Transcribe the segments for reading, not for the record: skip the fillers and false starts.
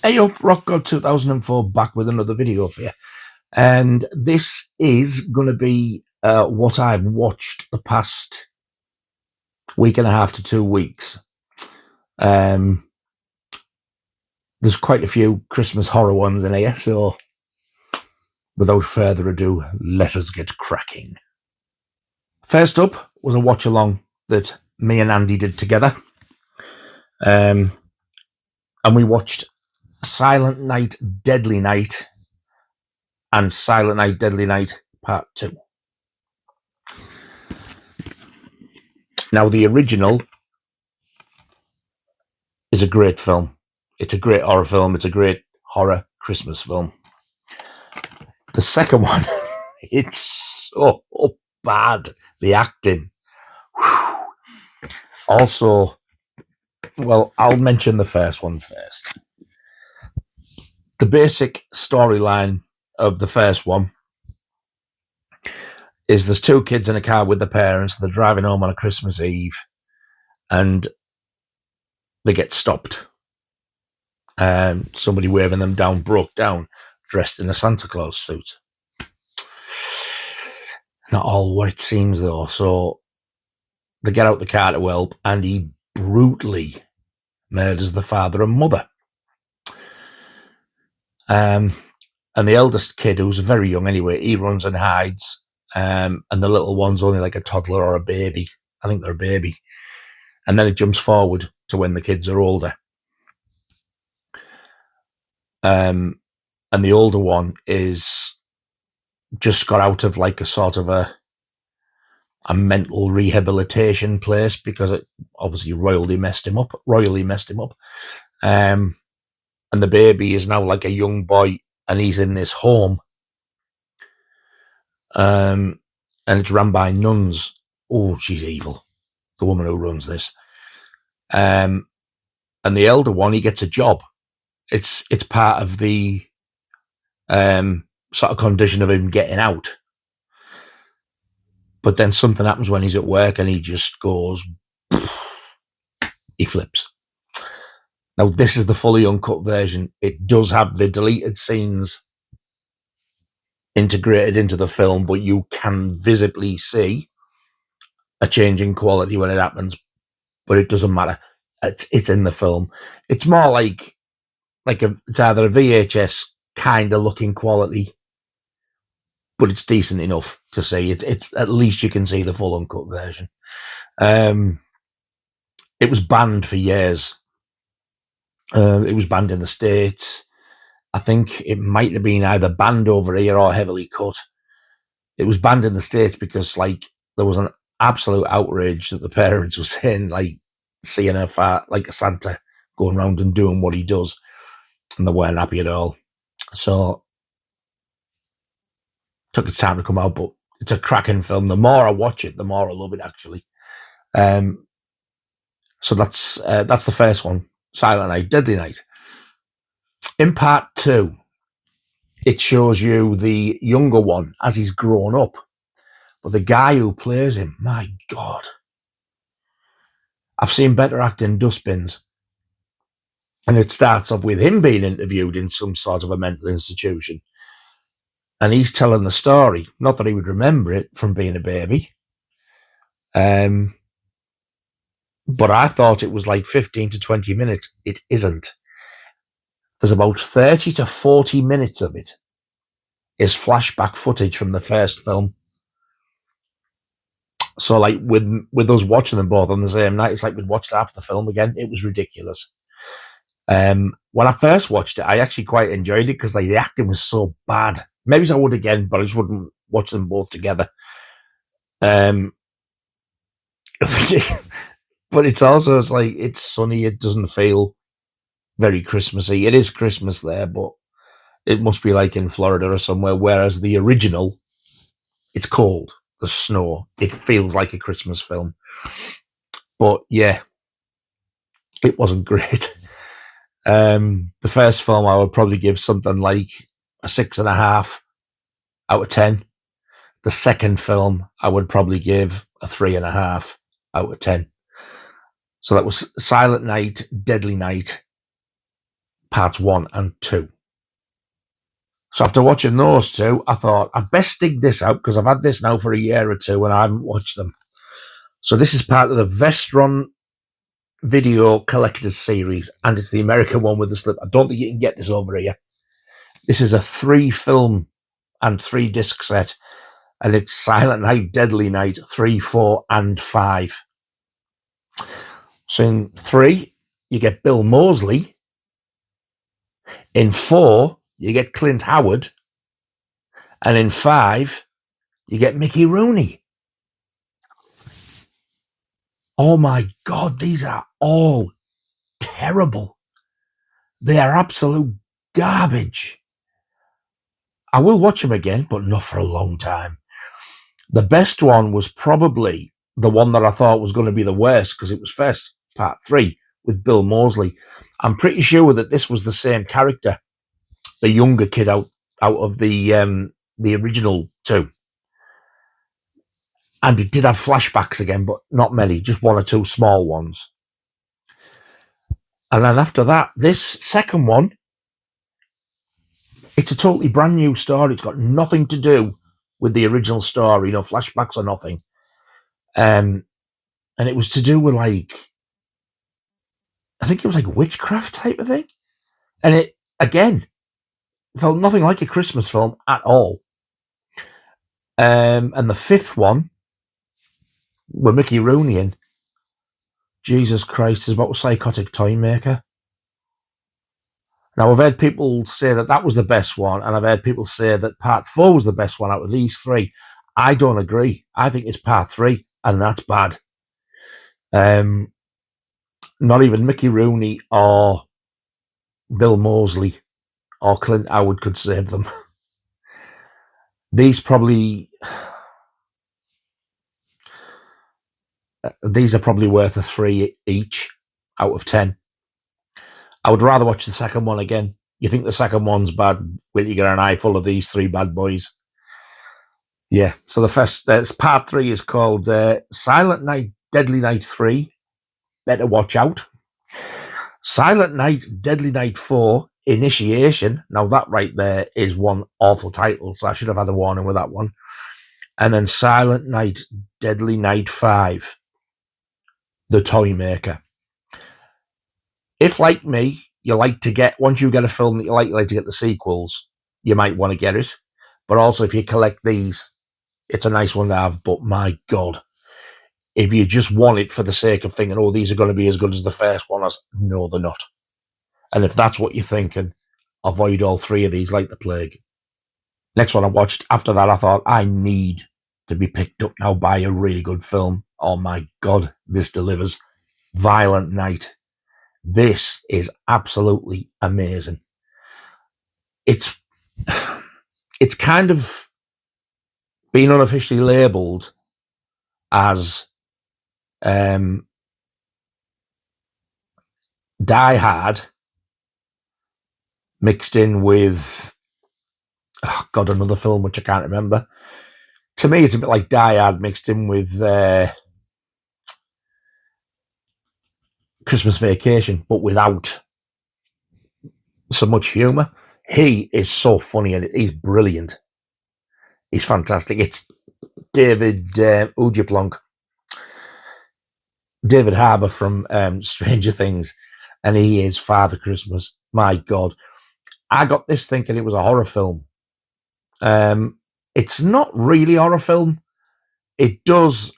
Hey up, Rock God 2004 back with another video for you. And this is going to be what I've watched the past week and a half to 2 weeks. Um, there's quite a few Christmas horror ones in here, so without further ado, let us get cracking. First up was a watch along that me and Andy did together. And we watched Silent Night, Deadly Night and Silent Night, Deadly Night Part 2. Now, the original is a great film. It's a great horror film. It's a great horror Christmas film. The second one, it's so bad. The acting. Whew. Also, well, I'll mention the first one first. The basic storyline of the first one is there's two kids in a car with their parents. They're driving home on a Christmas Eve and they get stopped. Somebody waving them down broke down, dressed in a Santa Claus suit. Not all what it seems, though. So they get out the car to help, and he brutally murders the father and mother. And the eldest kid, who's very young anyway, he runs and hides. And the little one's only like a toddler or a baby. I think they're a baby. And then it jumps forward to when the kids are older. And the older one is just got out of like a sort of a mental rehabilitation place because it obviously royally messed him up. And the baby is now like a young boy and he's in this home. And it's run by nuns. Oh, she's evil. The woman who runs this. And the elder one, he gets a job. It's part of the sort of condition of him getting out. But then something happens when he's at work and he just goes, he flips. Now, this is the fully uncut version. It does have the deleted scenes integrated into the film, but you can visibly see a change in quality when it happens, but it doesn't matter. It's in the film. It's more like it's either a VHS kind of looking quality, but it's decent enough to see. It's at least you can see the full uncut version. It was banned for years. It was banned in the States. I think it might have been either banned over here or heavily cut. It was banned in the States because, like, there was an absolute outrage that the parents were saying, like, seeing a Santa going around and doing what he does, and they weren't happy at all. So it took its time to come out, but it's a cracking film. The more I watch it, the more I love it, actually. So that's the first one, Silent Night, Deadly Night. In part 2, it shows you the younger one as he's grown up. But the guy who plays him, my God. I've seen better acting dustbins. And it starts off with him being interviewed in some sort of a mental institution. And he's telling the story. Not that he would remember it from being a baby. But I thought it was like 15 to 20 minutes. It isn't. There's about 30 to 40 minutes of it is flashback footage from the first film. So, like, with us watching them both on the same night, it's like we'd watched half the film again. It was ridiculous. When I first watched it, I actually quite enjoyed it because, like, the acting was so bad. Maybe I would again, but I just wouldn't watch them both together. But it's also, it's like, it's sunny. It doesn't feel very Christmassy. It is Christmas there, but it must be like in Florida or somewhere, whereas the original, it's cold. The snow. It feels like a Christmas film. But yeah, it wasn't great. The first film I would probably give something like a 6.5 out of 10. The second film I would probably give a 3.5 out of 10. So that was Silent Night, Deadly Night, parts 1 and 2. So after watching those two, I thought I'd best dig this out because I've had this now for a year or two and I haven't watched them. So this is part of the Vestron Video Collectors series, and it's the American one with the slip. I don't think you can get this over here. This is a 3-film and 3-disc set, and it's Silent Night, Deadly Night 3, 4, and 5. So in 3, you get Bill Moseley. In 4, you get Clint Howard. And in 5, you get Mickey Rooney. Oh my God, these are all terrible. They are absolute garbage. I will watch them again, but not for a long time. The best one was probably the one that I thought was going to be the worst because it was first, part 3, with Bill Moseley. I'm pretty sure that this was the same character, the younger kid out of the original 2. And it did have flashbacks again, but not many, just 1 or 2 small ones. And then after that, this second one, it's a totally brand new story. It's got nothing to do with the original story, no flashbacks or nothing. And it was to do with I think it was like witchcraft type of thing. And it, again, felt nothing like a Christmas film at all. And the 5th one, with Mickey Rooney in, Jesus Christ, is about a psychotic toy maker. Now, I've heard people say that was the best one, and I've heard people say that part 4 was the best one out of these 3. I don't agree. I think it's part 3, and that's bad. Not even Mickey Rooney or Bill Moseley or Clint Howard could save them. These are probably worth a 3 each out of 10. I would rather watch the second one again. You think the second one's bad? Will you get an eye full of these 3 bad boys? Yeah. So the first part 3 is called Silent Night, Deadly Night 3. Better watch out. Silent Night, Deadly Night 4, Initiation. Now that right there is one awful title, so I should have had a warning with that one. And then Silent Night, Deadly Night 5, The Toy Maker. If, like me, you like to get, once you get a film that you like to get the sequels, you might want to get it. But also, if you collect these, it's a nice one to have. But my God, if you just want it for the sake of thinking, oh, these are going to be as good as the first one, no, they're not. And if that's what you're thinking, avoid all 3 of these like the plague. Next one I watched, after that, I thought, I need to be picked up now by a really good film. Oh my God, this delivers. Violent Night. This is absolutely amazing. It's kind of been unofficially labelled as Die Hard mixed in with another film which I can't remember. To me, it's a bit like Die Hard mixed in with Christmas Vacation, but without so much humour. He is so funny and he's brilliant. He's fantastic. It's David Ujaplank, David Harbour from Stranger Things, and he is Father Christmas. My God. I got this thinking it was a horror film. It's not really a horror film. It does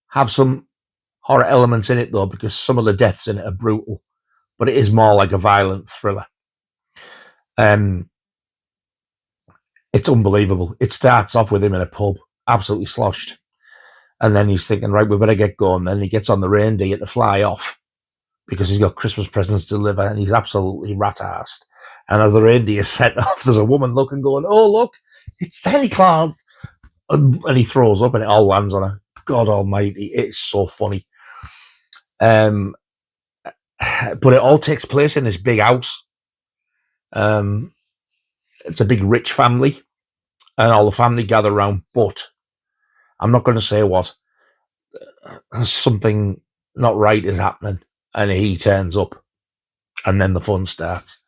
have some horror elements in it, though, because some of the deaths in it are brutal, but it is more like a violent thriller. It's unbelievable. It starts off with him in a pub, absolutely sloshed. And then he's thinking, right, we better get going. Then he gets on the reindeer to fly off because he's got Christmas presents to deliver, and he's absolutely rat-arsed. And as the reindeer set off, there's a woman looking, going, oh, look, it's Santa Claus. And he throws up and it all lands on her. God almighty, it's so funny. But it all takes place in this big house. It's a big rich family, and all the family gather around, but I'm not going to say what. Something not right is happening, and he turns up, and then the fun starts.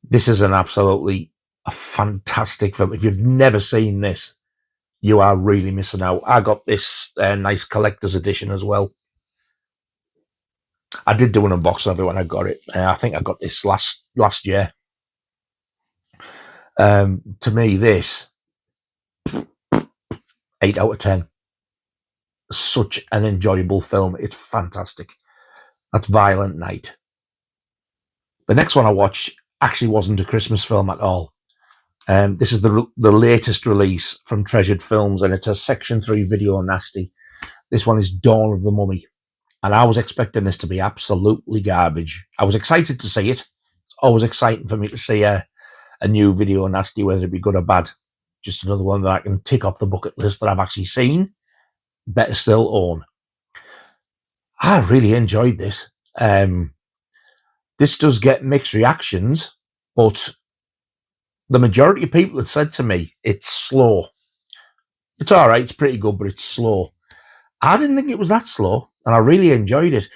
This is an absolutely a fantastic film. If you've never seen this, you are really missing out. I got this nice collector's edition as well. I did do an unboxing of it when I got it. I think I got this last year. To me, this 8 out of 10. Such an enjoyable film. It's fantastic. That's Violent Night. The next one I watched actually wasn't a Christmas film at all. This is the latest release from Treasured Films, and it's a Section 3 video nasty. This one is Dawn of the Mummy, and I was expecting this to be absolutely garbage. I was excited to see it. It's always exciting for me to see a new video nasty, whether it be good or bad. Just another one that I can tick off the bucket list that I've actually seen. Better still, own. I really enjoyed this. This does get mixed reactions, but the majority of people have said to me, it's slow. It's all right, it's pretty good, but it's slow. I didn't think it was that slow, and I really enjoyed it.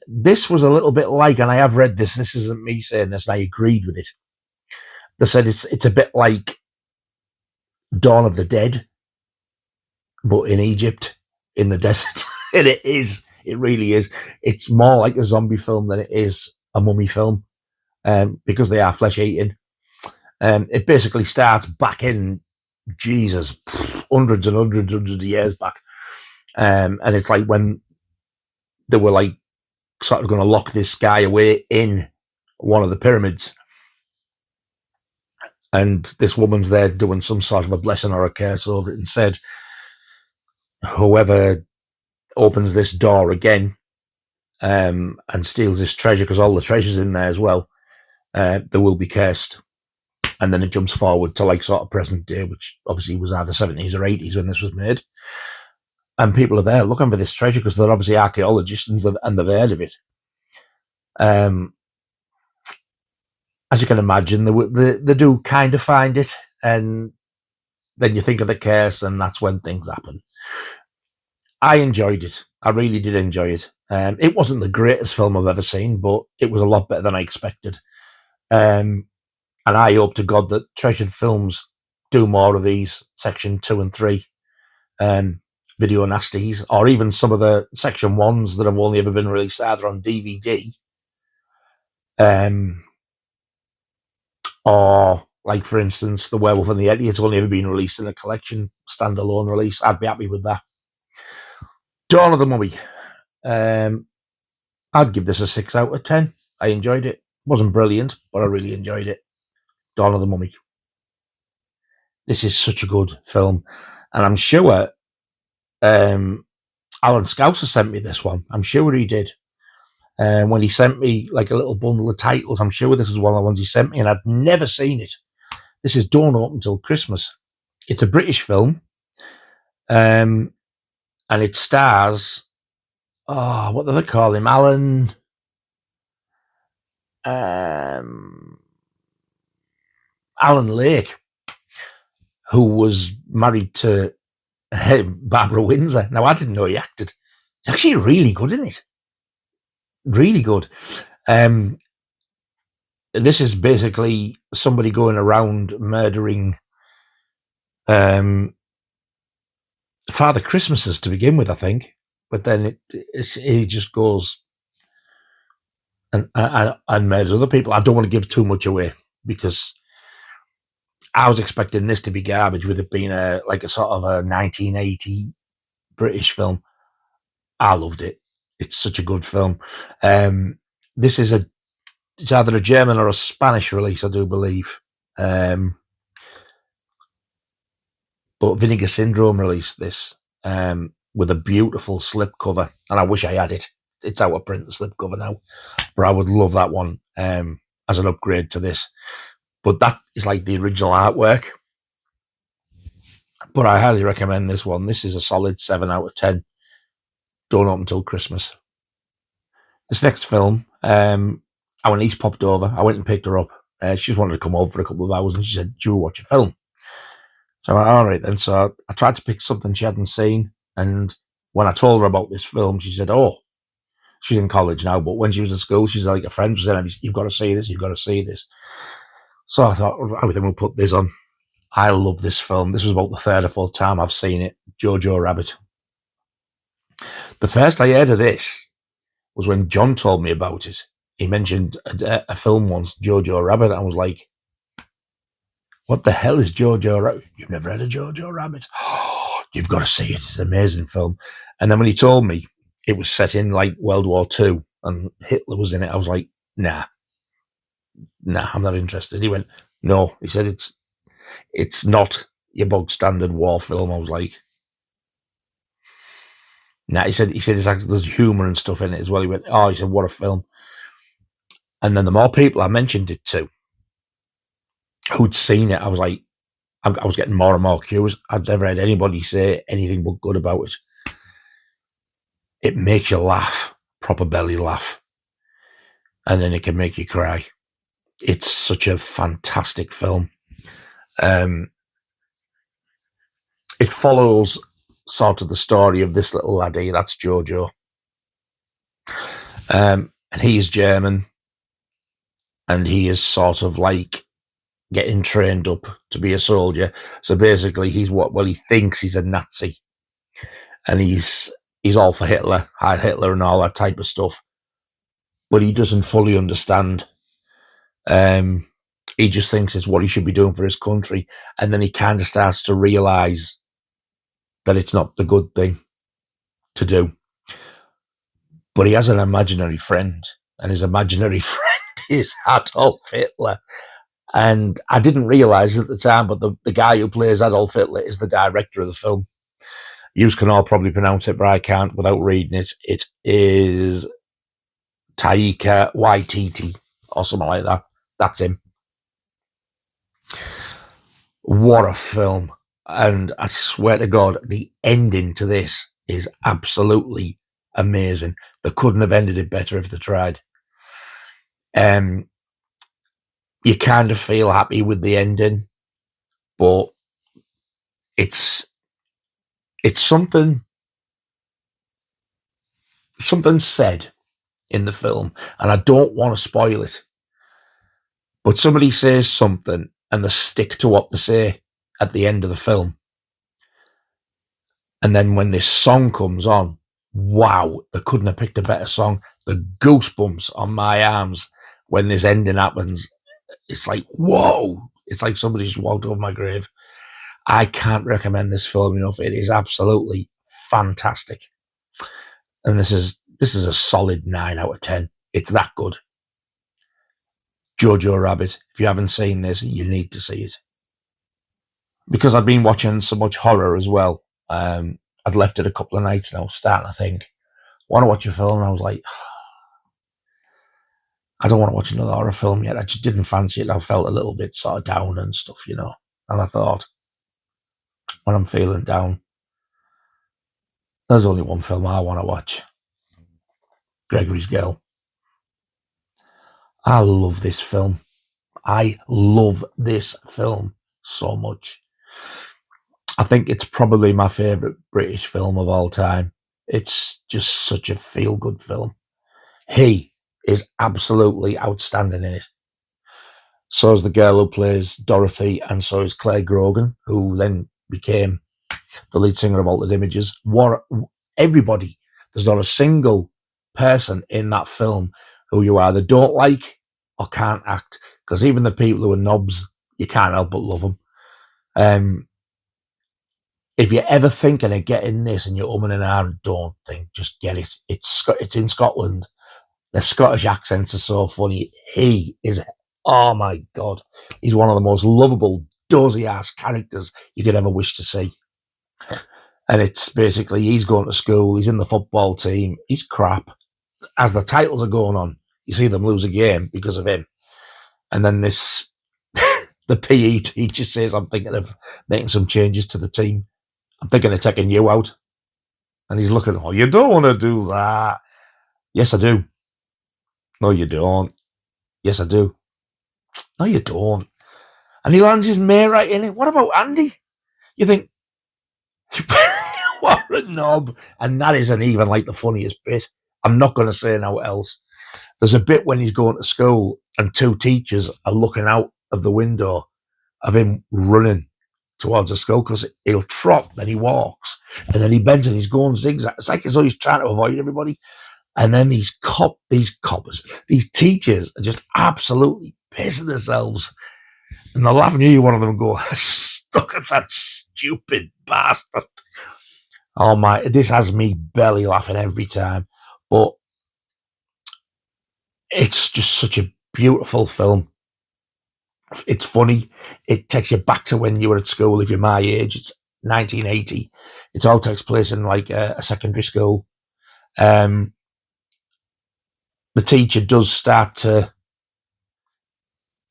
This was a little bit like, and I have read this isn't me saying this, and I agreed with it. They said it's a bit like Dawn of the Dead, but in Egypt, in the desert. And it is. It really is. It's more like a zombie film than it is a mummy film, because they are flesh eating. It basically starts back in Jesus, hundreds of years back, and it's like when they were like sort of going to lock this guy away in one of the pyramids, and this woman's there doing some sort of a blessing or a curse over it, and said, whoever opens this door again and steals this treasure, because all the treasure's in there as well, they will be cursed. And then it jumps forward to like sort of present day, which obviously was either 70s or 80s when this was made. And people are there looking for this treasure because they're obviously archaeologists and they've heard of it. As you can imagine, they do kind of find it, and then you think of the curse, and that's when things happen. I enjoyed it. I really did enjoy it. It wasn't the greatest film I've ever seen, but it was a lot better than I expected. And I hope to God that Treasured Films do more of these Section 2 and 3 video nasties, or even some of the Section 1s that have only ever been released either on DVD, or, like, for instance, The Werewolf and the Yeti. It's only ever been released in a collection, standalone release. I'd be happy with that. Dawn of the Mummy. I'd give this a 6 out of 10. I enjoyed it. Wasn't brilliant, but I really enjoyed it. Dawn of the Mummy. This is such a good film, and I'm sure Alan Scouser sent me this one. I'm sure he did. When he sent me like a little bundle of titles, I'm sure this is one of the ones he sent me, and I'd never seen it. This is Don't Open Till Christmas. It's a British film, and it stars, what do they call him? Alan Lake, who was married to Barbara Windsor. Now, I didn't know he acted. He's actually really good in it. Really good. This is basically somebody going around murdering Father Christmases to begin with, I think. But then he just goes and murders other people. I don't want to give too much away, because I was expecting this to be garbage, with it being a sort of a 1980 British film. I loved it. It's such a good film. This is it's either a German or a Spanish release, I do believe. But Vinegar Syndrome released this with a beautiful slipcover, and I wish I had it. It's out of print, the slipcover now, but I would love that one as an upgrade to this. But that is like the original artwork. But I highly recommend this one. This is a solid 7 out of 10. Don't Open Till Christmas. This next film, our niece popped over. I went and picked her up. She just wanted to come over for a couple of hours, and she said, "Do you watch a film?" So I went, all right then. So I tried to pick something she hadn't seen, and when I told her about this film, she said, "Oh, She's in college now, but when she was in school, she's like, a friend was saying, you've got to see this, you've got to see this. So I thought, right, then we'll put this on. I love this film. This was about the third or fourth time I've seen it. Jojo Rabbit. The first I heard of this was when John told me about it. He mentioned a film once, Jojo Rabbit. I was like, what the hell is Jojo Rabbit? You've never heard of Jojo Rabbit? Oh, you've got to see it. It's an amazing film. And then when he told me it was set in like World War II and Hitler was in it, I was like, nah, I'm not interested. He went, no. He said, it's not your bog standard war film. I was like, nah. He said it's actually, there's humour and stuff in it as well. He went, oh, he said, what a film. And then the more people I mentioned it to who'd seen it, I was like, I was getting more and more curious. I've never had anybody say anything but good about it. It makes you laugh, proper belly laugh. And then it can make you cry. It's such a fantastic film. It follows sort of the story of this little laddie, that's Jojo. And he's German. And he is sort of like getting trained up to be a soldier. So basically he thinks he's a Nazi. And he's all for Hitler, Heil Hitler and all that type of stuff. But he doesn't fully understand. He just thinks it's what he should be doing for his country. And then he kind of starts to realise that it's not the good thing to do. But he has an imaginary friend. And his imaginary friend is Adolf Hitler. And I didn't realise at the time, but the guy who plays Adolf Hitler is the director of the film. You can all probably pronounce it, but I can't without reading it. It is Taika Waititi or something like that. That's him. What a film. And I swear to God, the ending to this is absolutely amazing. They couldn't have ended it better if they tried. You kind of feel happy with the ending, but it's something said in the film, and I don't want to spoil it, but somebody says something and they stick to what they say at the end of the film. And then when this song comes on, wow, they couldn't have picked a better song. The goosebumps on my arms when this ending happens, it's like, whoa, it's like somebody's walked over my grave. I can't recommend this film enough. It is absolutely fantastic. And this is a solid 9 out of 10. It's that good. Jojo Rabbit. If you haven't seen this, you need to see it. Because I've been watching so much horror as well. I'd left it a couple of nights now, starting to think, want to watch a film? And I was like, I don't want to watch another horror film yet. I just didn't fancy it. I felt a little bit sort of down and stuff, you know. And I thought, when I'm feeling down, there's only one film I want to watch. Gregory's Girl. I love this film. I love this film so much. I think it's probably my favourite British film of all time. It's just such a feel-good film. He is absolutely outstanding in it. So is the girl who plays Dorothy, and so is Claire Grogan, who then became the lead singer of Altered Images. Everybody. There's not a single person in that film who you either don't like or can't act. Because even the people who are knobs, you can't help but love them. If you're ever thinking of getting this and you're umming and ahhing, don't think, just get it. It's in Scotland. The Scottish accents are so funny. He is, oh my God, he's one of the most lovable, dozy-ass characters you could ever wish to see. And it's basically, he's going to school, he's in the football team, he's crap. As the titles are going on, you see them lose a game because of him. And then this, the PE teacher says, I'm thinking of making some changes to the team. I'm thinking of taking you out. And he's looking, oh, you don't want to do that. Yes, I do. No, you don't. Yes, I do. No, you don't. And he lands his mate right in it. What about Andy? You think, what a knob. And that isn't even like the funniest bit. I'm not going to say no else. There's a bit when he's going to school and two teachers are looking out of the window of him running towards the school because he'll trot, then he walks, and then he bends and he's going zigzag. It's like as though he's trying to avoid everybody. And then these teachers are just absolutely pissing themselves. And they're laughing at you, one of them go, stuck at that stupid bastard. Oh my, this has me belly laughing every time. But it's just such a beautiful film. It's funny. It takes you back to when you were at school. If you're my age, it's 1980. It all takes place in like a secondary school. The teacher does start to,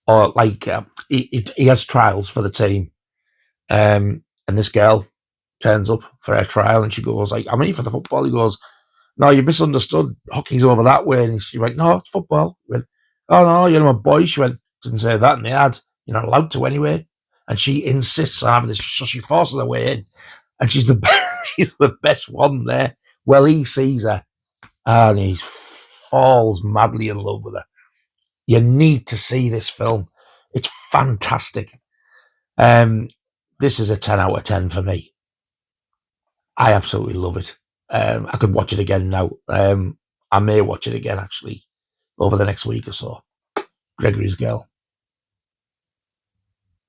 or like he has trials for the team, and this girl turns up for her trial, and she goes like, "I'm here for the football." He goes, "No, you misunderstood. Hockey's over that way." And she went, "No, it's football." He went, "Oh no, you're my boy." She went, "Didn't say that in the ad. You're not allowed to anyway." And she insists on having this, so she forces her way in, and she's the best one there. Well, he sees her, and he falls madly in love with her. You need to see this film. It's fantastic. This is a 10 out of 10 for me. I absolutely love it. I could watch it again now. I may watch it again, actually, over the next week or so. Gregory's Girl.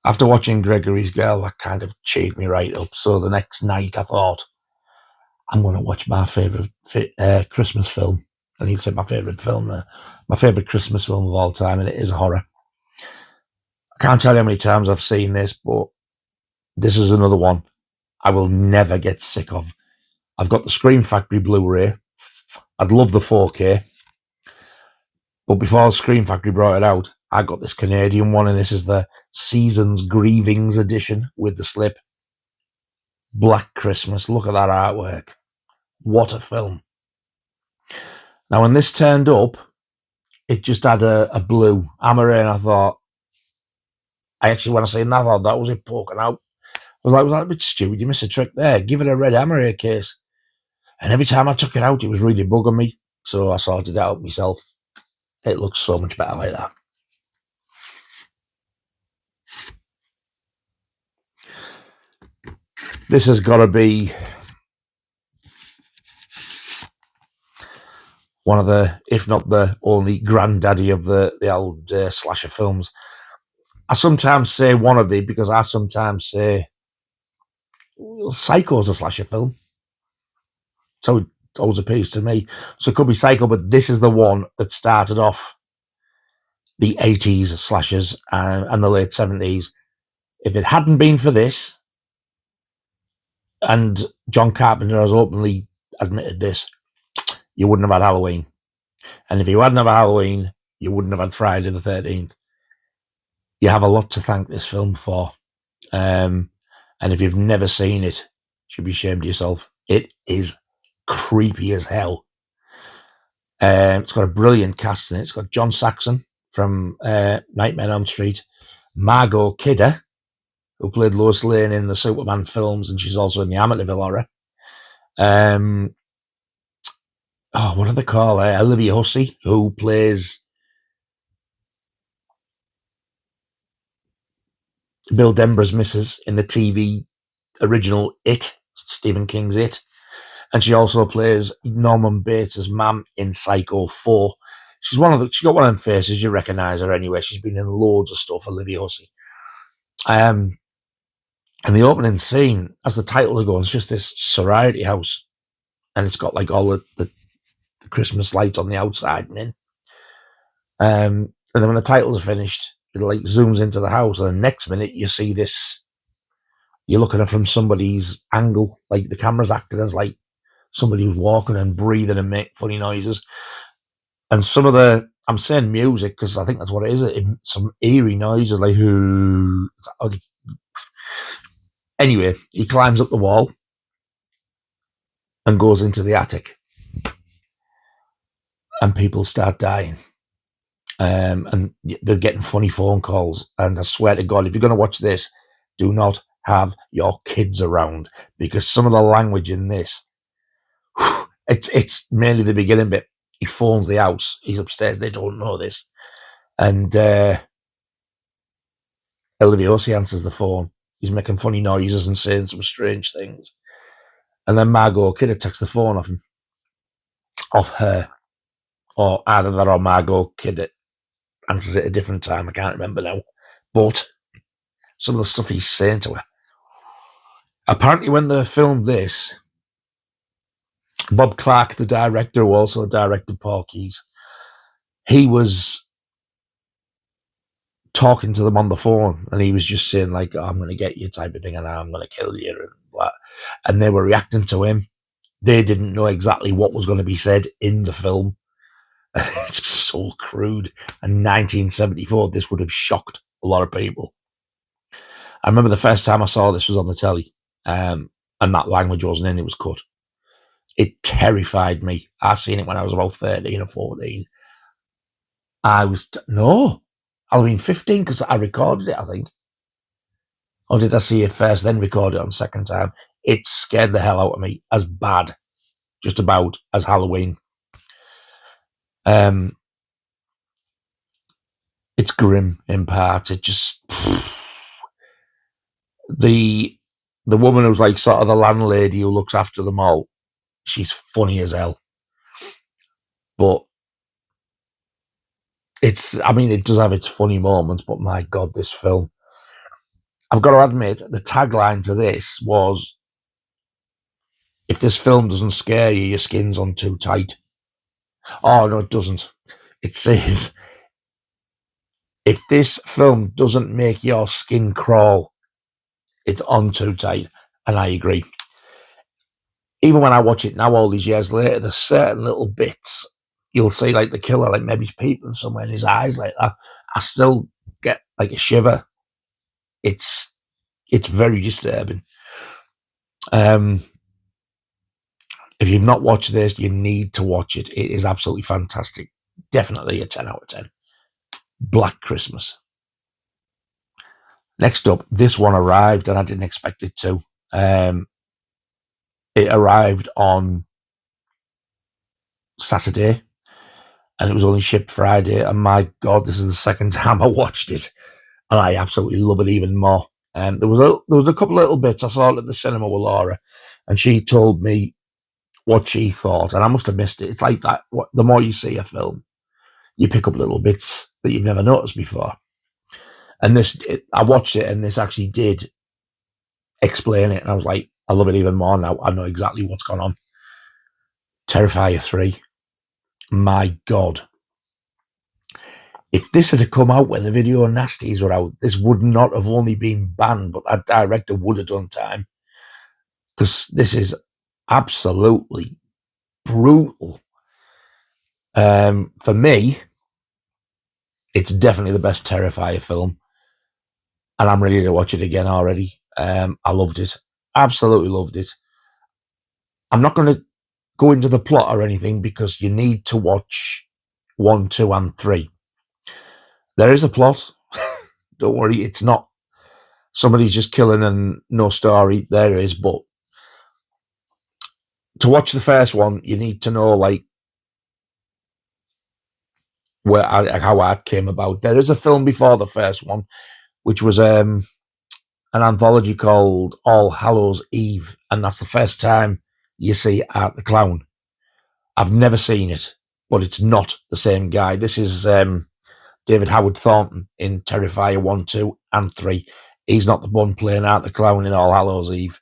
After watching Gregory's Girl, that kind of cheered me right up. So the next night I thought, I'm going to watch my favourite Christmas film. I need to say my favourite film there. My favourite Christmas film of all time, and it is a horror. I can't tell you how many times I've seen this, but this is another one I will never get sick of. I've got the Scream Factory Blu-ray. I'd love the 4K. But before Scream Factory brought it out, I got this Canadian one, and this is the Seasons Grievings edition with the slip. Black Christmas. Look at that artwork. What a film. Now, when this turned up, it just had a blue hammer in. I thought, when I seen that, I thought that was it poking out. I was like, a bit stupid. You missed a trick there. Give it a red hammer case. And every time I took it out, it was really bugging me. So I sorted it out myself. It looks so much better like that. This has got to be one of the, if not the only granddaddy of the old slasher films. I sometimes say one of the, because I sometimes say Psycho's a slasher film. So it always appeals to me. So it could be Psycho, but this is the one that started off the 80s slashers and the late 70s. If it hadn't been for this, and John Carpenter has openly admitted this, you wouldn't have had Halloween. And if you hadn't have Halloween, you wouldn't have had Friday the 13th. You have a lot to thank this film for. And if you've never seen it, you should be ashamed of yourself. It is creepy as hell. It's got a brilliant cast in it. It's got John Saxon from Nightmare on Elm Street, Margot Kidder, who played Lois Lane in the Superman films, and she's also in the Amityville Horror. What do they call her? Olivia Hussey, who plays Bill Denborough's missus in the TV original It, Stephen King's It. And she also plays Norman Bates' mum in Psycho 4. She's got one of them faces, you recognise her anyway. She's been in loads of stuff, Olivia Hussey. And the opening scene, as the title goes, it's just this sorority house. And it's got like all the Christmas lights on the outside and in. And then when the titles are finished, it like zooms into the house, and the next minute you see this. You're looking at it from somebody's angle, like the camera's acting as like somebody who's walking and breathing and make funny noises. And some of the, I'm saying music because I think that's what it is. Some eerie noises like who. Anyway, he climbs up the wall and goes into the attic, and people start dying. And they're getting funny phone calls. And I swear to God, if you're going to watch this, do not have your kids around, because some of the language in this, it's mainly the beginning bit. he phones the house. He's upstairs. They don't know this. And Leviosa answers the phone. He's making funny noises and saying some strange things. And then Margot Kidder takes the phone off her. Or either that or Margot Kidder answers it at a different time. I can't remember now. But some of the stuff he's saying to her. Apparently when they filmed this, Bob Clark, the director, who also directed Porky's, he was talking to them on the phone, and he was just saying, like, oh, I'm going to get you type of thing, and I'm going to kill you, and blah. And they were reacting to him. They didn't know exactly what was going to be said in the film. It's so crude. In 1974, this would have shocked a lot of people. I remember the first time I saw this was on the telly, and that language wasn't in, it was cut. It terrified me. I seen it when I was about 13 or 14. I'll been 15 because I recorded it, I think. Or did I see it first, then record it on second time? It scared the hell out of me. As bad, just about, as Halloween. It's grim in parts. It just... The woman who's like sort of the landlady who looks after them all, she's funny as hell. But it does have its funny moments, but my God, this film. I've got to admit, the tagline to this was, if this film doesn't scare you, your skin's on too tight. Oh, no, it doesn't. It says, if this film doesn't make your skin crawl, it's on too tight. And I agree. Even when I watch it now, all these years later, there's certain little bits you'll see, like the killer, like maybe he's peeping somewhere in his eyes like that. I still get like a shiver. It's very disturbing. If you've not watched this, you need to watch it. It is absolutely fantastic. Definitely a 10 out of 10. Black Christmas. Next up, this one arrived and I didn't expect it to. It arrived on Saturday and it was only shipped Friday. And my God, this is the second time I watched it. And I absolutely love it even more. There was a couple of little bits. I saw it at the cinema with Laura and she told me what she thought. And I must have missed it. It's like that. The more you see a film, you pick up little bits that you've never noticed before. And I watched it and this actually did explain it. And I was like, I love it even more now. I know exactly what's gone on. Terrifier 3. My God. If this had come out when the video nasties were out, this would not have only been banned, but that director would have done time. Because this is absolutely brutal. For me, it's definitely the best Terrifier film. And I'm ready to watch it again already. I loved it. Absolutely loved it. I'm not going to go into the plot or anything because you need to watch 1, 2, and 3. There is a plot. Don't worry, it's not somebody's just killing and no story. There is, but to watch the first one, you need to know like how art came about. There is a film before the first one, which was an anthology called All Hallows Eve, and that's the first time you see Art the Clown. I've never seen it, but it's not the same guy. This is David Howard Thornton in Terrifier 1, 2, and 3. He's not the one playing Art the Clown in All Hallows Eve.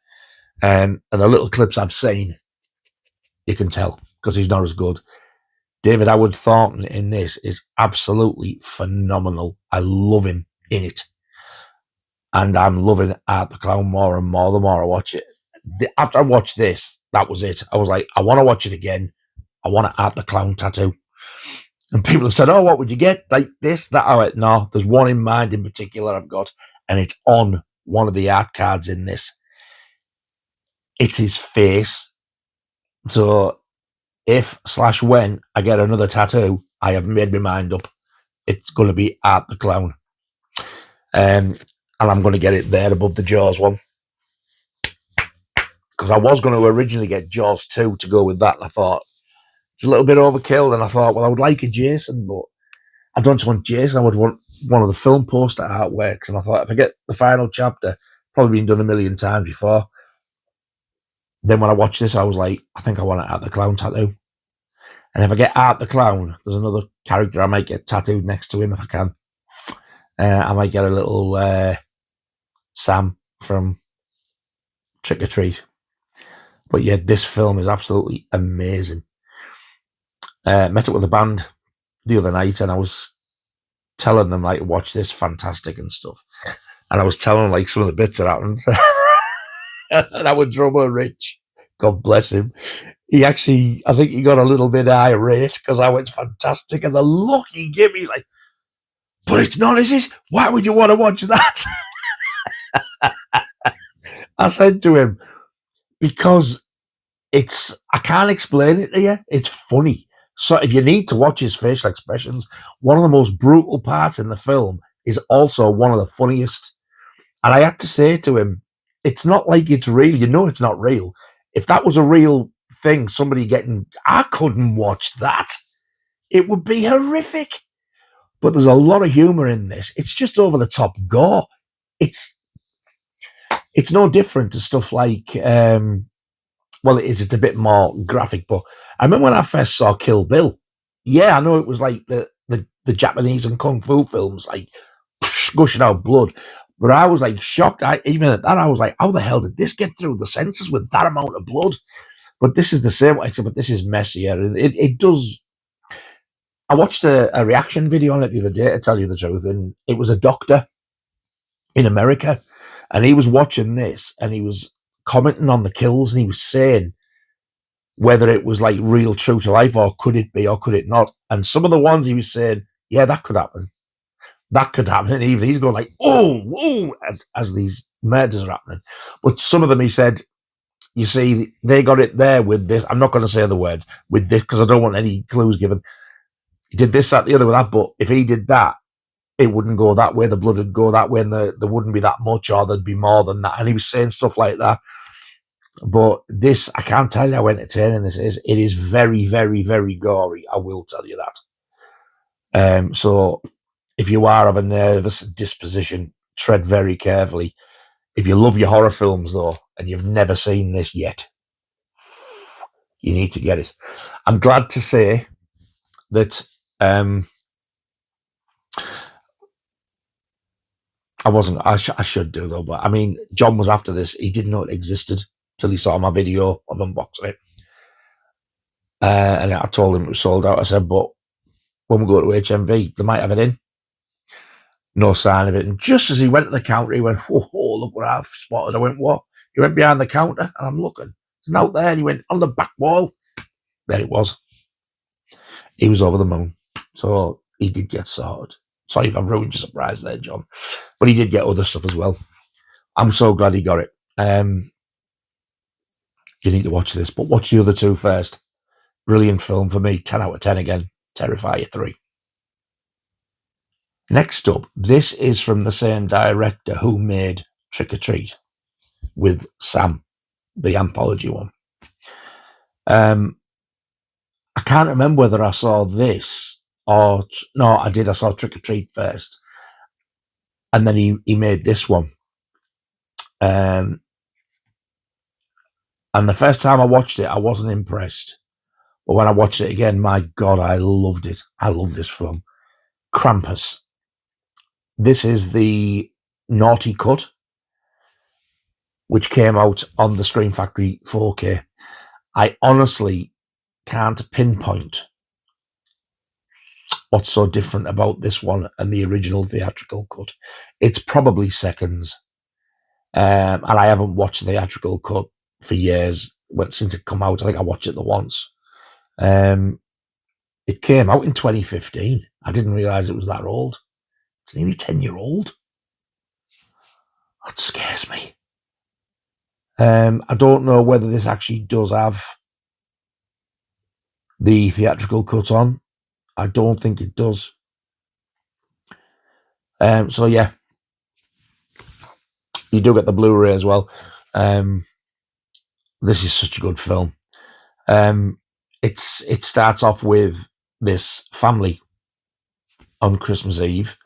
And the little clips I've seen, you can tell, because he's not as good. David Howard Thornton in this is absolutely phenomenal. I love him in it. And I'm loving Art the Clown more and more the more I watch it. After I watched this, that was it. I was like, I want to watch it again. I want an Art the Clown tattoo. And people have said, oh, what would you get? Like this, that. I went, no, there's one in mind in particular I've got, and it's on one of the art cards in this. It's his face. So if/when I get another tattoo, I have made my mind up. It's going to be Art the Clown. And I'm going to get it there above the Jaws one. Because I was going to originally get Jaws 2 to go with that, and I thought, it's a little bit overkill. And I thought, well, I would like a Jason, but I don't want Jason. I would want one of the film poster artworks. And I thought, if I get the final chapter, probably been done a million times before. Then when I watched this, I was like, I think I want Art the Clown tattoo. And if I get Art the Clown, there's another character I might get tattooed next to him if I can. I might get a little Sam from Trick or Treat. But yeah, this film is absolutely amazing. Met up with the band the other night, and I was telling them, like, watch this, fantastic and stuff. And I was telling them, like, some of the bits that happened. And our drummer, Rich, God bless him, he actually, I think he got a little bit irate because I went fantastic, and the look he gave me, like, but it's not, is it? Why would you want to watch that? I said to him, because I can't explain it to you. It's funny. So if you need to watch his facial expressions, one of the most brutal parts in the film is also one of the funniest. And I had to say to him, it's not like it's real. You know it's not real. If that was a real thing, I couldn't watch that. It would be horrific. But there's a lot of humour in this. It's just over the top gore. It's no different to stuff like, well, it is. It's a bit more graphic. But I remember when I first saw Kill Bill. Yeah, I know it was like the Japanese and kung fu films, like gushing out blood. But I was like shocked. Even at that, I was like, how the hell did this get through the censors with that amount of blood? But this is the same, except but this is messier. It does. I watched a reaction video on it the other day, to tell you the truth, and it was a doctor in America, and he was watching this, and he was commenting on the kills, and he was saying whether it was like real, true to life, or could it be, or could it not? And some of the ones he was saying, yeah, that could happen. That could happen. And even he's going like, oh, whoa, as these murders are happening. But some of them, he said, you see, they got it there with this. I'm not going to say the words with this because I don't want any clues given. He did this, that, the other with that. But if he did that, it wouldn't go that way. The blood would go that way, and there wouldn't be that much, or there'd be more than that. And he was saying stuff like that. But this, I can't tell you how entertaining this is. It is very, very, very gory. I will tell you that. So if you are of a nervous disposition, tread very carefully. If you love your horror films, though, and you've never seen this yet, you need to get it. I'm glad to say that I should do, though, but I mean, John was after this. He didn't know it existed till he saw my video of unboxing it. And I told him it was sold out. I said, but when we go to HMV, they might have it in. No sign of it. And just as he went to the counter, he went, oh, look what I've spotted. I went, what? He went behind the counter, and I'm looking. There's note there. And he went, on the back wall. There it was. He was over the moon. So he did get sorted. Sorry if I've ruined your surprise there, John. But he did get other stuff as well. I'm so glad he got it. You need to watch this, but watch the other two first. Brilliant film for me. 10 out of 10 again. Terrifier 3. Next up, this is from the same director who made Trick or Treat with Sam, the anthology one. I can't remember whether I saw this or no, I did. I saw Trick or Treat first, and then he made this one. And the first time I watched it, I wasn't impressed, but when I watched it again, my God, I loved it. I love this film, Krampus. This is the naughty cut, which came out on the Scream Factory 4K. I honestly can't pinpoint what's so different about this one and the original theatrical cut. It's probably seconds. And I haven't watched the theatrical cut for years. Since it come out, I think I watched it once. It came out in 2015. I didn't realise it was that old. It's nearly 10-year-old. That scares me. I don't know whether this actually does have the theatrical cut on. I don't think it does. So yeah, you do get the Blu-ray as well. This is such a good film. it starts off with this family on Christmas Eve,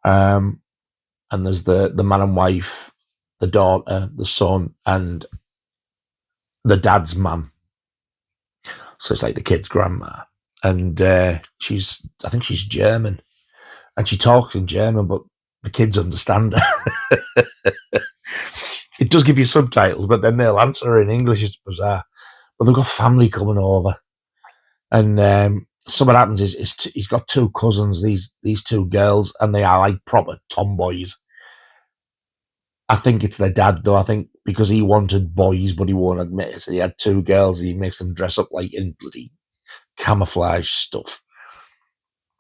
and there's the man and wife, the daughter, the son, and the dad's mum. So it's like the kid's grandma, and I think she's German, and she talks in German, but the kids understand her. It does give you subtitles, but then they'll answer her in English. It's bizarre. But they've got family coming over, and so what happens is he's got two cousins, these two girls, and they are like proper tomboys. I think it's their dad, though. I think because he wanted boys, but he won't admit it. So he had two girls, and he makes them dress up like in bloody camouflage stuff.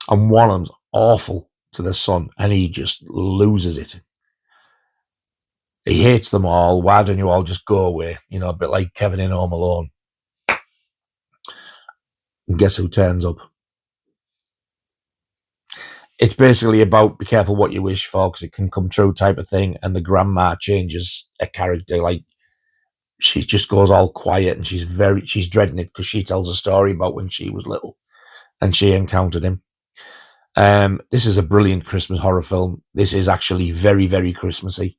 And one of them's awful to the son, and he just loses it. He hates them all. Why don't you all just go away? You know, a bit like Kevin in Home Alone. And guess who turns up? It's basically about be careful what you wish for because it can come true type of thing. And the grandma changes a character. Like, she just goes all quiet and she's dreading it because she tells a story about when she was little and she encountered him. This is a brilliant Christmas horror film. This is actually very, very Christmassy.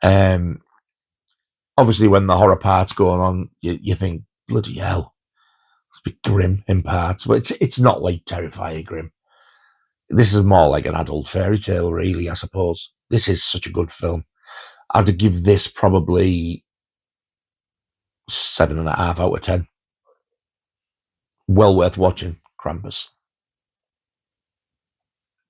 Obviously, when the horror part's going on, you think, bloody hell, it's a bit grim in parts, but it's not like Terrifier grim. This is more like an adult fairy tale, really, I suppose. This is such a good film. I'd give this probably 7.5 out of 10. Well worth watching, Krampus.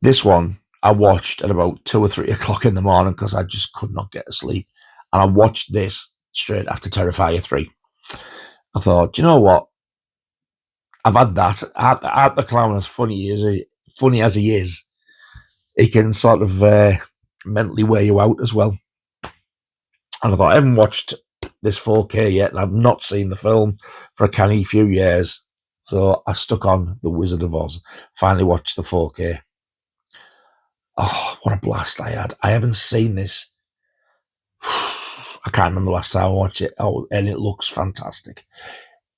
This one I watched at about 2 or 3 o'clock in the morning because I just could not get to sleep. And I watched this straight after Terrifier 3. I thought, you know what? I've had that. Art the Clown, as funny as he is, he can sort of mentally wear you out as well. And I thought, I haven't watched this 4K yet, and I've not seen the film for a canny few years. So I stuck on The Wizard of Oz, finally watched the 4K. Oh, what a blast I had. I haven't seen this. I can't remember the last time I watched it. Oh, and it looks fantastic.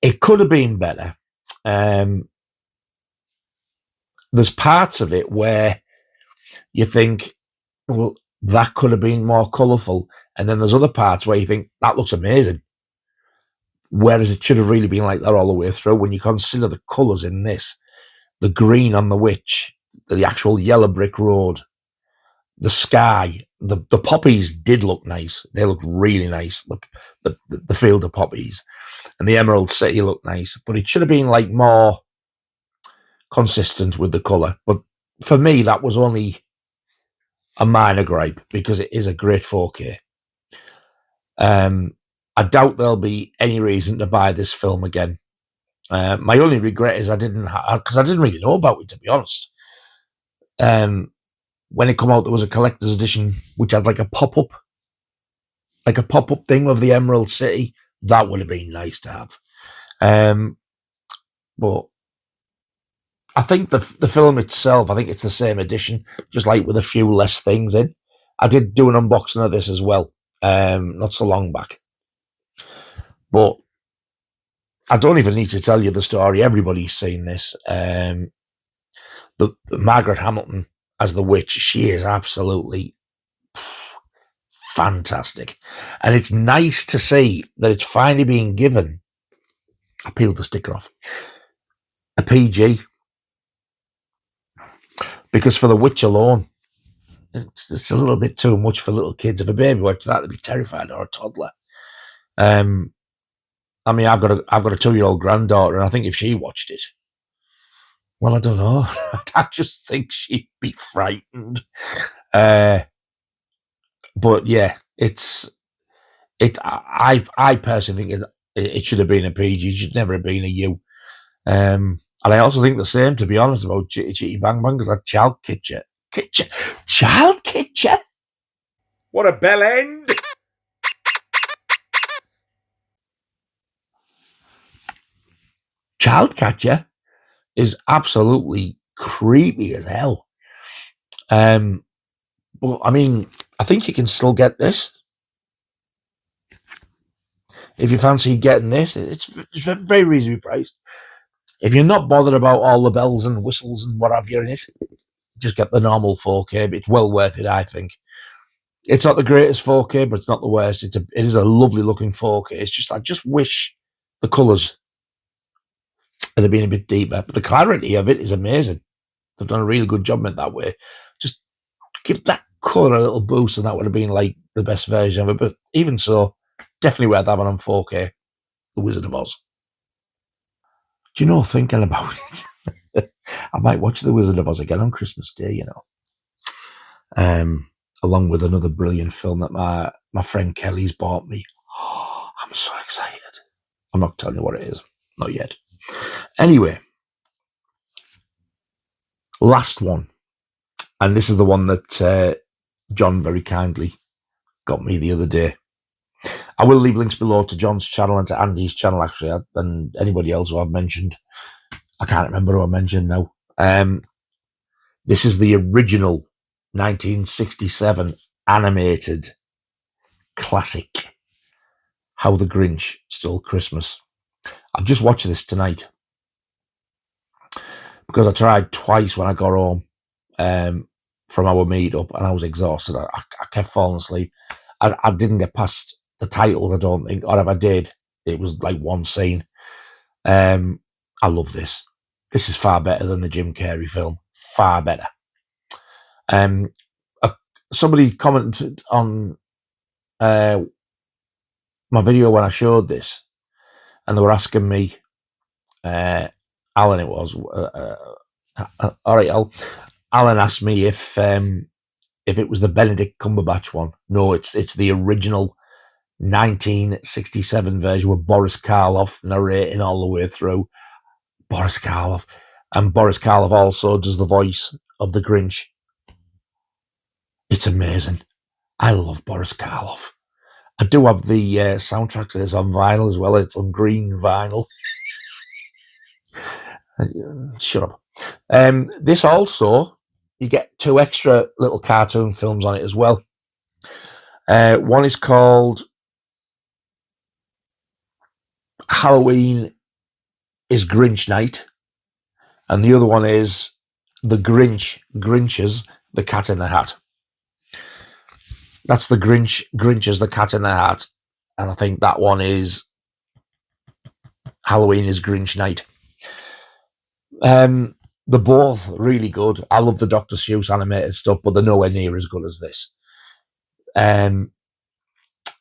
It could have been better. There's parts of it where you think, well, that could have been more colourful. And then there's other parts where you think, that looks amazing. Whereas it should have really been like that all the way through. When you consider the colours in this, the green on the witch, the actual yellow brick road, the sky, the poppies did look nice. They looked really nice. The field of poppies. And the Emerald City looked nice. But it should have been like more consistent with the colour. But for me, that was only a minor gripe because it is a great 4K. I doubt there'll be any reason to buy this film again. My only regret is because I didn't really know about it, to be honest. When it came out, there was a collector's edition which had like a pop-up thing of the Emerald City. That would have been nice to have. But I think the film itself, I think it's the same edition, just like with a few less things in. I did do an unboxing of this as well, not so long back. But I don't even need to tell you the story. Everybody's seen this. The Margaret Hamilton as the witch, she is absolutely fantastic. And it's nice to see that it's finally being given, I peeled the sticker off, a PG. Because for the witch alone, it's a little bit too much for little kids. If a baby watched that, they'd be terrified, or a toddler. I mean, I've got a 2-year-old granddaughter, and I think if she watched it, well, I don't know. I just think she'd be frightened. But yeah, I personally think it should have been a PG. It should never have been a U. And I also think the same, to be honest, about Chitty Chitty Bang Bang, because that child kitchen. Child kitchen? What a bell end! Child catcher is absolutely creepy as hell. But I mean, I think you can still get this. if you fancy getting this, it's very reasonably priced. If you're not bothered about all the bells and whistles and what have you in it, just get the normal 4K. But it's well worth it, I think. It's not the greatest 4K, but it's not the worst. It is a lovely looking 4K. It's just, I just wish the colours had been a bit deeper. But the clarity of it is amazing. They've done a really good job in it that way. Just give that colour a little boost, and that would have been like the best version of it. But even so, definitely worth having on 4K. The Wizard of Oz. Do you know, thinking about it, I might watch The Wizard of Oz again on Christmas Day, you know. Along with another brilliant film that my friend Kelly's bought me. Oh, I'm so excited. I'm not telling you what it is. Not yet. Anyway, last one. And this is the one that John very kindly got me the other day. I will leave links below to John's channel and to Andy's channel, actually, and anybody else who I've mentioned. I can't remember who I mentioned now. This is the original 1967 animated classic, How the Grinch Stole Christmas. I've just watched this tonight because I tried twice when I got home from our meet-up, and I was exhausted. I kept falling asleep. I didn't get past the titles, I don't think, or if I did, it was like one scene. I love this. This is far better than the Jim Carrey film. Far better. Somebody commented on my video when I showed this, and they were asking me, Alan it was, all right, Alan asked me if it was the Benedict Cumberbatch one. No, it's the original 1967 version with Boris Karloff narrating all the way through. Boris Karloff. And Boris Karloff also does the voice of the Grinch. It's amazing. I love Boris Karloff. I do have the soundtrack to this on vinyl as well. It's on green vinyl. Shut up. This also, you get 2 extra little cartoon films on it as well. One is called Halloween is Grinch Night, and the other one is The Grinch's The Cat in the Hat. That's the Grinch's The Cat in the Hat, and I think that one is Halloween is Grinch Night. They're both really good. I love the Dr. Seuss animated stuff, but they're nowhere near as good as this.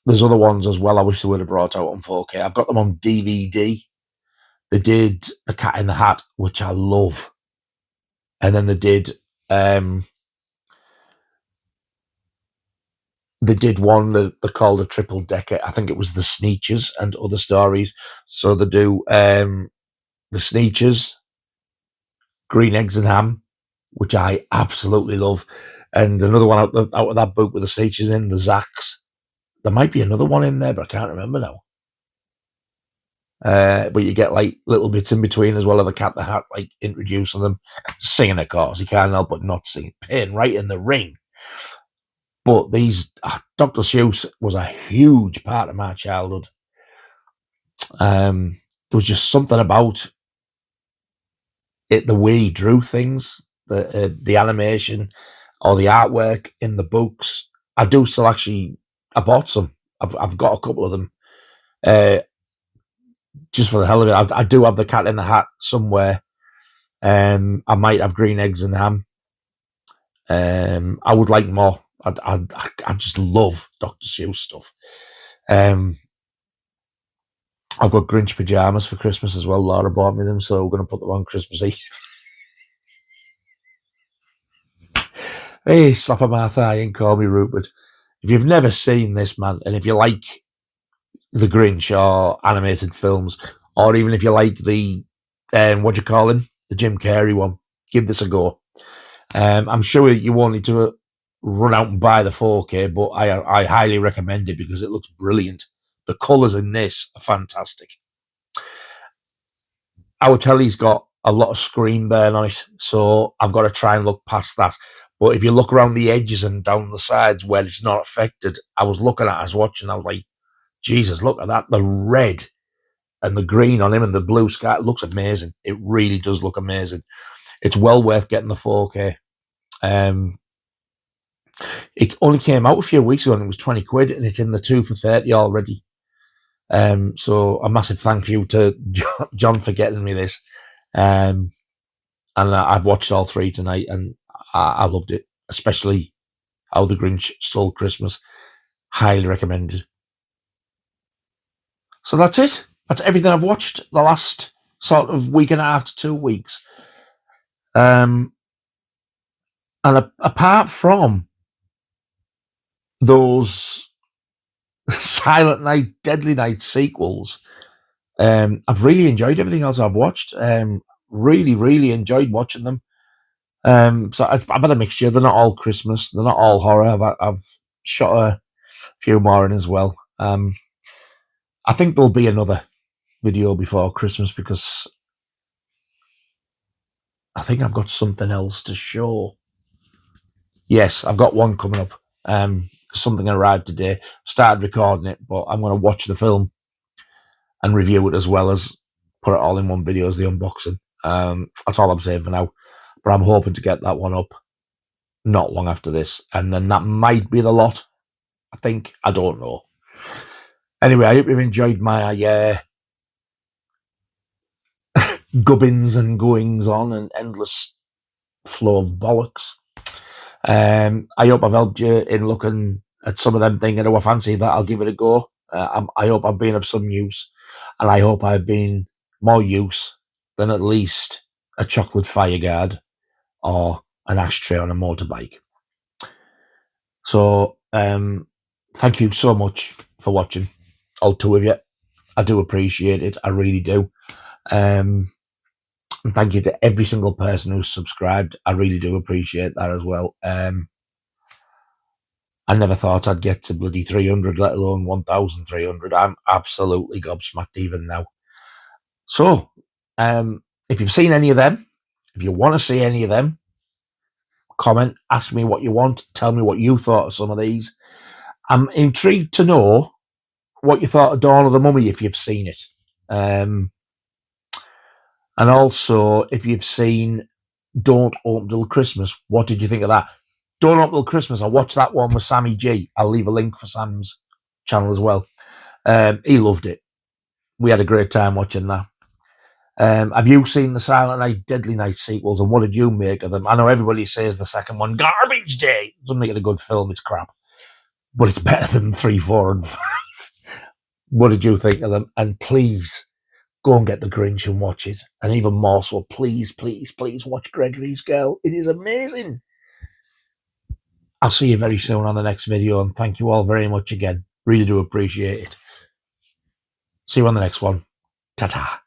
There's other ones as well I wish they would have brought out on 4K. I've got them on DVD. They did The Cat in the Hat, which I love. And then they did one that they called a triple decker. I think it was The Sneetches and Other Stories. So they do The Sneetches, Green Eggs and Ham, which I absolutely love. And another one out of that book with the Sneetches in, The Zacks. There might be another one in there, but I can't remember now. But you get like little bits in between as well of the Cat in the Hat, like introducing them, singing, of course. You can't help but not sing. Pain right in the ring. But these, Dr. Seuss was a huge part of my childhood. There was just something about it, the way he drew things, the animation, or the artwork in the books. I do still actually. I bought some. I've got a couple of them. Just for the hell of it. I do have the Cat in the Hat somewhere. I might have Green Eggs and Ham. I would like more. I just love Dr. Seuss stuff. I've got Grinch pajamas for Christmas as well. Laura bought me them, so we're going to put them on Christmas Eve. Hey, slap on my thigh and call me Rupert. If you've never seen this, man, and if you like the Grinch or animated films, or even if you like the, what do you call him? The Jim Carrey one, give this a go. I'm sure you won't need to run out and buy the 4K, but I highly recommend it because it looks brilliant. The colours in this are fantastic. Our telly's got a lot of screen burn on it, so I've got to try and look past that. But if you look around the edges and down the sides where it's not affected, I was looking at it, I was watching, I was like, Jesus, look at that. The red and the green on him and the blue sky. It looks amazing. It really does look amazing. It's well worth getting the 4K. It only came out a few weeks ago and it was 20 quid and it's in the 2 for 30 already. So a massive thank you to John for getting me this. And I've watched all 3 tonight and I loved it, especially How the Grinch Stole Christmas. Highly recommended. So that's it. That's everything I've watched the last sort of week and a half to 2 weeks. And apart from those Silent Night, Deadly Night sequels, I've really enjoyed everything else I've watched. Really, really enjoyed watching them. So I've had a mixture. They're not all Christmas. They're not all horror. I've shot a few more in as well. I think there'll be another video before Christmas because I think I've got something else to show. Yes, I've got one coming up. Something arrived today. Started recording it, but I'm going to watch the film and review it as well as put it all in one video as the unboxing. That's all I'm saying for now. But I'm hoping to get that one up not long after this. And then that might be the lot, I think. I don't know. Anyway, I hope you've enjoyed my gubbins and goings on and endless flow of bollocks. I hope I've helped you in looking at some of them thinking, oh, I fancy that, I'll give it a go. I hope I've been of some use, and I hope I've been more use than at least a chocolate fire guard or an ashtray on a motorbike. So, thank you so much for watching, all 2 of you. I do appreciate it. I really do. And thank you to every single person who's subscribed. I really do appreciate that as well. I never thought I'd get to bloody 300, let alone 1,300. I'm absolutely gobsmacked even now. So, if you've seen any of them, if you want to see any of them, comment, ask me what you want, tell me what you thought of some of these. I'm intrigued to know what you thought of Dawn of the Mummy if you've seen it. And also, if you've seen Don't Open Till Christmas, what did you think of that? Don't Open Till Christmas, I watched that one with Sammy G. I'll leave a link for Sam's channel as well. He loved it. We had a great time watching that. Have you seen the Silent Night, Deadly Night sequels, and what did you make of them? I know everybody says the second one, garbage day. Doesn't make it a good film, it's crap. But it's better than 3, 4, and 5. What did you think of them? And please, go and get The Grinch and watch it. And even more so, please, please, please watch Gregory's Girl. It is amazing. I'll see you very soon on the next video, and thank you all very much again. Really do appreciate it. See you on the next one. Ta-ta.